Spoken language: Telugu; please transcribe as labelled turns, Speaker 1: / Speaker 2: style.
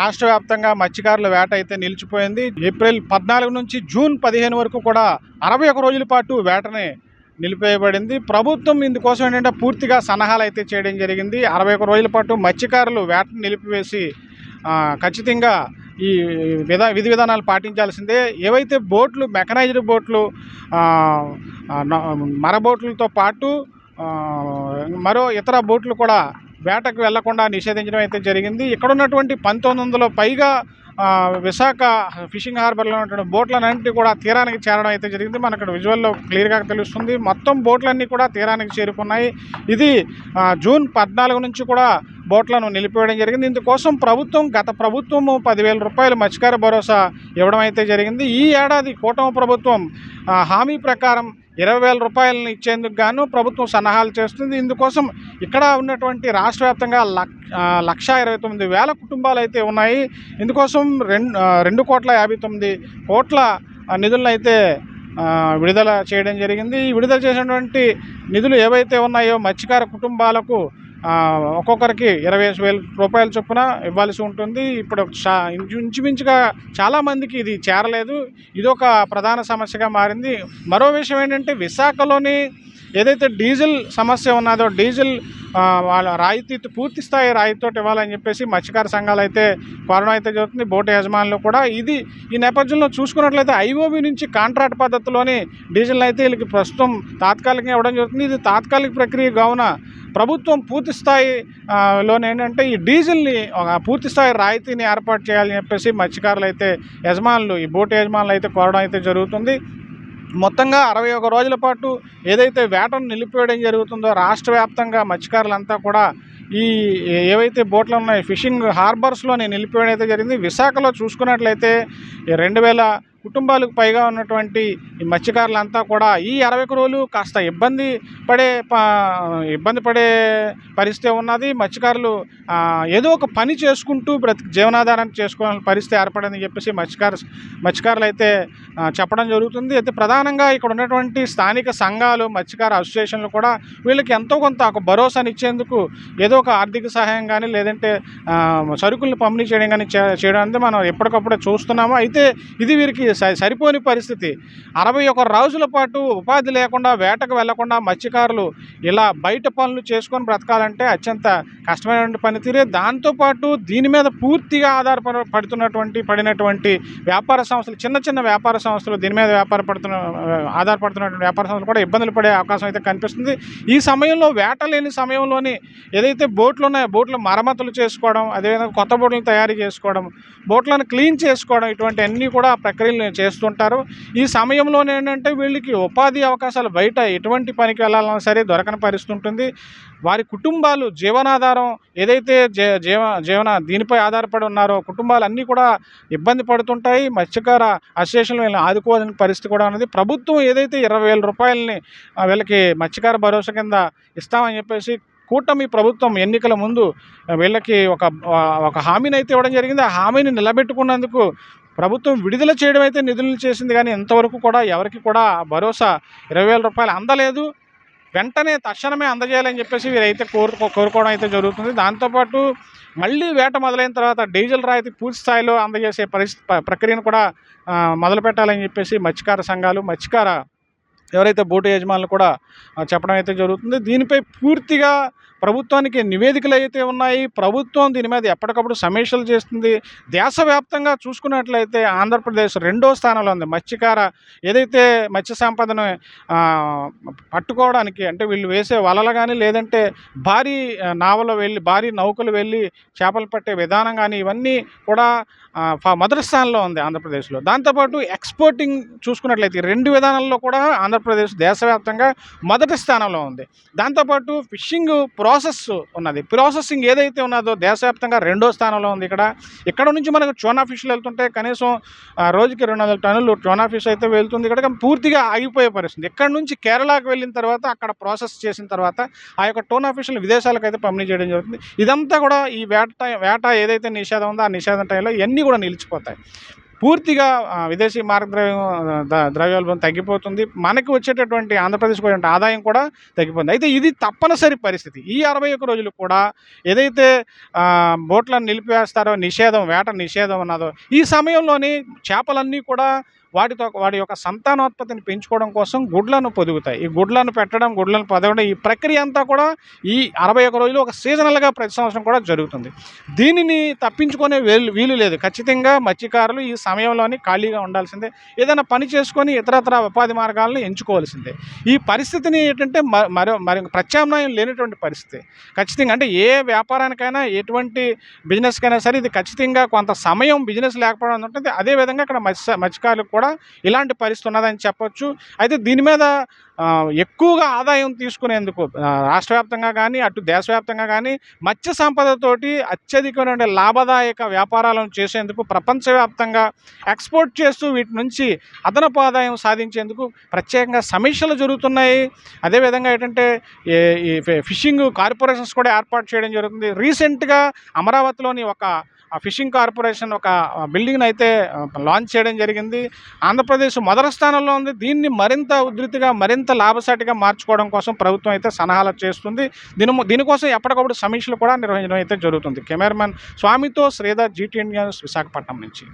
Speaker 1: రాష్ట్ర వ్యాప్తంగా మత్స్యకారుల వేట అయితే నిలిచిపోయింది. ఏప్రిల్ 14 నుంచి జూన్ 15 వరకు కూడా 61 రోజుల పాటు వేటని నిలిపేయబడింది. ప్రభుత్వం ఇందుకోసం ఏంటంటే పూర్తిగా సన్నాహాలు అయితే చేయడం జరిగింది. 61 రోజుల పాటు మత్స్యకారులు వేటను నిలిపివేసి ఖచ్చితంగా ఈ విధి విధానాలు పాటించాల్సిందే. ఏవైతే బోట్లు, మెకనైజ్డ్ బోట్లు, మర బోట్లతో పాటు మరో ఇతర బోట్లు కూడా వేటకు వెళ్లకుండా నిషేధించడం అయితే జరిగింది. ఇక్కడ ఉన్నటువంటి 1900 పైగా విశాఖ ఫిషింగ్ హార్బర్లో ఉన్నటువంటి బోట్లన్నింటినీ కూడా తీరానికి చేరడం అయితే జరిగింది. మనకు ఇక్కడ విజువల్లో క్లియర్గా తెలుస్తుంది. మొత్తం బోట్లన్నీ కూడా తీరానికి చేరుకున్నాయి. ఇది జూన్ 14 నుంచి కూడా బోట్లను నిలిపివేయడం జరిగింది. ఇందుకోసం గత ప్రభుత్వము 10,000 రూపాయలు మత్స్యకార భరోసా ఇవ్వడం అయితే జరిగింది. ఈ ఏడాది కూటమి ప్రభుత్వం హామీ ప్రకారం 20,000 రూపాయలను ఇచ్చేందుకు గాను ప్రభుత్వం సన్నాహాలు చేస్తుంది. ఇందుకోసం ఇక్కడ ఉన్నటువంటి రాష్ట్ర వ్యాప్తంగా 1,29,000 కుటుంబాలు అయితే ఉన్నాయి. ఇందుకోసం 2,59,00,00,000 నిధులను అయితే విడుదల చేయడం జరిగింది. ఈ విడుదల చేసినటువంటి నిధులు ఏవైతే ఉన్నాయో మత్స్యకార కుటుంబాలకు ఒక్కొక్కరికి 20,000 రూపాయల చొప్పున ఇవ్వాల్సి ఉంటుంది. ఇప్పుడు ఇంచుమించుగా చాలామందికి ఇది చేరలేదు. ఇదొక ప్రధాన సమస్యగా మారింది. మరో విషయం ఏంటంటే విశాఖలోని ఏదైతే డీజిల్ సమస్య ఉన్నదో డీజిల్ వాళ్ళ రాయితీ పూర్తి స్థాయి రాయితీతో ఇవ్వాలని చెప్పేసి మత్స్యకార సంఘాలు అయితే కోరడం అయితే జరుగుతుంది. బోటు యజమానులు కూడా ఈ నేపథ్యంలో చూసుకున్నట్లయితే ఐఓబి నుంచి కాంట్రాక్ట్ పద్ధతిలోని డీజిల్ అయితే వీళ్ళకి ప్రస్తుతం తాత్కాలికంగా ఇవ్వడం జరుగుతుంది. ఇది తాత్కాలిక ప్రక్రియ కావున ప్రభుత్వం పూర్తి స్థాయిలోనే ఏంటంటే ఈ డీజిల్ని పూర్తి స్థాయి రాయితీని ఏర్పాటు చేయాలని చెప్పేసి మత్స్యకారులు అయితే ఈ బోటు యజమానులు అయితే కోరడం అయితే జరుగుతుంది. మొత్తంగా 61 రోజుల పాటు ఏదైతే వేటను నిలిపివేయడం జరుగుతుందో రాష్ట్ర వ్యాప్తంగా మత్స్యకారులంతా కూడా ఏవైతే బోట్లు ఉన్నాయో ఫిషింగ్ హార్బర్స్లోనే నిలిపివేయడం అయితే జరిగింది. విశాఖలో చూసుకున్నట్లయితే 2,000 కుటుంబాలకు పైగా ఉన్నటువంటి ఈ మత్స్యకారులంతా కూడా ఈ 61 రోజులు కాస్త ఇబ్బంది పడే పరిస్థితి ఉన్నది. మత్స్యకారులు ఏదో ఒక పని చేసుకుంటూ జీవనాధారాన్ని చేసుకోవాలని పరిస్థితి ఏర్పడిందని చెప్పేసి మత్స్యకారులు అయితే చెప్పడం జరుగుతుంది. అయితే ప్రధానంగా ఇక్కడ ఉన్నటువంటి స్థానిక సంఘాలు, మత్స్యకార అసోసియేషన్లు కూడా వీళ్ళకి ఎంతో కొంత ఒక భరోసాని ఇచ్చేందుకు ఏదో ఒక ఆర్థిక సహాయం కానీ లేదంటే సరుకులను పంపిణీ చేయడం కానీ చేయడం అనేది మనం ఎప్పటికప్పుడే చూస్తున్నాము. అయితే ఇది వీరికి సరిపోని పరిస్థితి. 61 రోజుల పాటు ఉపాధి లేకుండా వేటకు వెళ్లకుండా మత్స్యకారులు ఇలా బయట పనులు చేసుకొని బ్రతకాలంటే అత్యంత కష్టమైనటువంటి పనితీరే. దాంతోపాటు దీని మీద పూర్తిగా పడినటువంటి వ్యాపార సంస్థలు, చిన్న వ్యాపార సంస్థలు, దీని మీద ఆధారపడుతున్నటువంటి వ్యాపార సంస్థలు కూడా ఇబ్బందులు పడే అవకాశం అయితే కనిపిస్తుంది. ఈ సమయంలో వేట లేని సమయంలోని ఏదైతే బోట్లు ఉన్నాయో బోట్లు మరమ్మతులు చేసుకోవడం, అదేవిధంగా కొత్త బోట్లను తయారు చేసుకోవడం, బోట్లను క్లీన్ చేసుకోవడం, ఇటువంటి అన్నీ కూడా ప్రక్రియలు చేస్తుంటారు. ఈ సమయంలోనే ఏంటంటే వీళ్ళకి ఉపాధి అవకాశాలు బయట ఎటువంటి పనికి వెళ్ళాలన్నా సరే దొరకని పరిస్థితి ఉంటుంది. వారి కుటుంబాలు జీవనాధారం ఏదైతే దీనిపై ఆధారపడి ఉన్నారో కుటుంబాలు అన్నీ కూడా ఇబ్బంది పడుతుంటాయి. మత్స్యకార అసోసియేషన్లు వీళ్ళని ఆదుకోవాలని పరిస్థితి కూడా ఉన్నది. ప్రభుత్వం ఏదైతే 20,000 రూపాయలని వీళ్ళకి మత్స్యకార భరోసా కింద ఇస్తామని చెప్పేసి కూటమి ప్రభుత్వం ఎన్నికల ముందు వీళ్ళకి ఒక హామీని అయితే ఇవ్వడం జరిగింది. ఆ హామీని నిలబెట్టుకున్నందుకు ప్రభుత్వం విడుదల చేయడం అయితే నిధులు చేసింది. కానీ ఇంతవరకు కూడా ఎవరికి కూడా భరోసా 20,000 రూపాయలు అందలేదు. వెంటనే తక్షణమే అందజేయాలని చెప్పేసి వీరైతే కోరుకోవడం అయితే జరుగుతుంది. దాంతోపాటు మళ్ళీ వేట మొదలైన తర్వాత డీజిల్ రాయితీ పూర్తి స్థాయిలో అందజేసే ప్రక్రియను కూడా మొదలు పెట్టాలని చెప్పేసి మత్స్యకార సంఘాలు, ఎవరైతే బోటు యజమానులు కూడా చెప్పడం అయితే జరుగుతుంది. దీనిపై పూర్తిగా ప్రభుత్వానికి నివేదికలు అయితే ఉన్నాయి. ప్రభుత్వం దీని మీద ఎప్పటికప్పుడు సమీక్షలు చేస్తుంది. దేశవ్యాప్తంగా చూసుకున్నట్లయితే ఆంధ్రప్రదేశ్ 2వ స్థానంలో ఉంది. ఏదైతే మత్స్య సంపదను పట్టుకోవడానికి అంటే వీళ్ళు వేసే వలలు కానీ లేదంటే భారీ నౌకలు వెళ్ళి చేపలు పట్టే విధానం కానీ ఇవన్నీ కూడా మొదటి స్థానంలో ఉంది ఆంధ్రప్రదేశ్లో. దాంతోపాటు ఎక్స్పోర్టింగ్ చూసుకున్నట్లయితే 2 విధానాల్లో కూడా ఆంధ్రప్రదేశ్ దేశవ్యాప్తంగా మొదటి స్థానంలో ఉంది. దాంతోపాటు ఫిషింగ్ ప్రాసెసింగ్ ఏదైతే ఉన్నదో దేశవ్యాప్తంగా 2వ స్థానంలో ఉంది. ఇక్కడ నుంచి మనకు ట్యూనా ఫిష్లు వెళ్తుంటే కనీసం రోజుకి 200 టన్నులు ట్యూనా ఫిష్ అయితే వెళ్తుంది. ఇక్కడ పూర్తిగా ఆగిపోయే పరిస్థితి. ఇక్కడ నుంచి కేరళకు వెళ్ళిన తర్వాత అక్కడ ప్రాసెస్ చేసిన తర్వాత ఆ యొక్క ట్యూనా ఫిష్లు విదేశాలకు అయితే పంపిణీ చేయడం జరుగుతుంది. ఇదంతా కూడా ఈ వేట ఏదైతే నిషేధం ఉందో ఆ నిషేధం టైంలో ఇవన్నీ కూడా నిలిచిపోతాయి. పూర్తిగా విదేశీ ద్రవ్యోల్బణం తగ్గిపోతుంది. మనకి వచ్చేటటువంటి ఆంధ్రప్రదేశ్‌కి వచ్చే ఆదాయం కూడా తగ్గిపోతుంది. అయితే ఇది తప్పనిసరి పరిస్థితి. ఈ 61 రోజులు కూడా ఏదైతే బోట్లను నిలిపివేస్తారో వేట నిషేధం ఉన్నదో, ఈ సమయంలోని చేపలన్నీ కూడా వాటి యొక్క సంతానోత్పత్తిని పెంచుకోవడం కోసం గుడ్లను పొదుగుతాయి. ఈ గుడ్లను పెట్టడం, గుడ్లను పొదగడం, ఈ ప్రక్రియ అంతా కూడా ఈ 61 రోజులు ఒక సీజనల్‌గా ప్రతి సంవత్సరం కూడా జరుగుతుంది. దీనిని తప్పించుకునే వీలు లేదు. ఖచ్చితంగా మత్స్యకారులు ఈ సమయంలోని ఖాళీగా ఉండాల్సిందే. ఏదైనా పని చేసుకొని ఇతరత్రా ఉపాధి మార్గాలను ఎంచుకోవాల్సిందే. ఈ పరిస్థితిని ఏంటంటే మరి ప్రత్యామ్నాయం లేనటువంటి పరిస్థితి. ఖచ్చితంగా అంటే ఏ వ్యాపారానికైనా, ఎటువంటి బిజినెస్‌కైనా సరే ఇది ఖచ్చితంగా కొంత సమయం బిజినెస్ లేకపోవడం ఉంటుంది. అదేవిధంగా ఇక్కడ మత్స్యకారులకు కూడా ఇలాంటి పరిస్థితి ఉన్నదని చెప్పొచ్చు. అయితే దీని మీద ఎక్కువగా ఆదాయం తీసుకునేందుకు రాష్ట్ర వ్యాప్తంగా కానీ, అటు దేశవ్యాప్తంగా కానీ మత్స్య సంపదతోటి అత్యధికమైన లాభదాయక వ్యాపారాలను చేసేందుకు ప్రపంచవ్యాప్తంగా ఎక్స్పోర్ట్ చేస్తూ వీటి నుంచి అదనపు ఆదాయం సాధించేందుకు ప్రత్యేకంగా సమీక్షలు జరుగుతున్నాయి. అదేవిధంగా ఏంటంటే ఈ ఫిషింగ్ కార్పొరేషన్స్ కూడా ఏర్పాటు చేయడం జరుగుతుంది. రీసెంట్గా అమరావతిలోని ఫిషింగ్ కార్పొరేషన్ ఒక బిల్డింగ్‌ని అయితే లాంచ్ చేయడం జరిగింది. ఆంధ్రప్రదేశ్ మొదటి స్థానంలో ఉంది. దీన్ని మరింత ఉధృతిగా, మరింత లాభసాటిగా మార్చుకోవడం కోసం ప్రభుత్వం అయితే సన్నాహాలు చేస్తుంది. దీనికోసం ఎప్పటికప్పుడు సమీక్షలు కూడా నిర్వహించడం అయితే జరుగుతుంది. కెమెరామెన్ స్వామితో శ్రీధర్, జీటీఎన్ న్యూస్, విశాఖపట్నం నుంచి.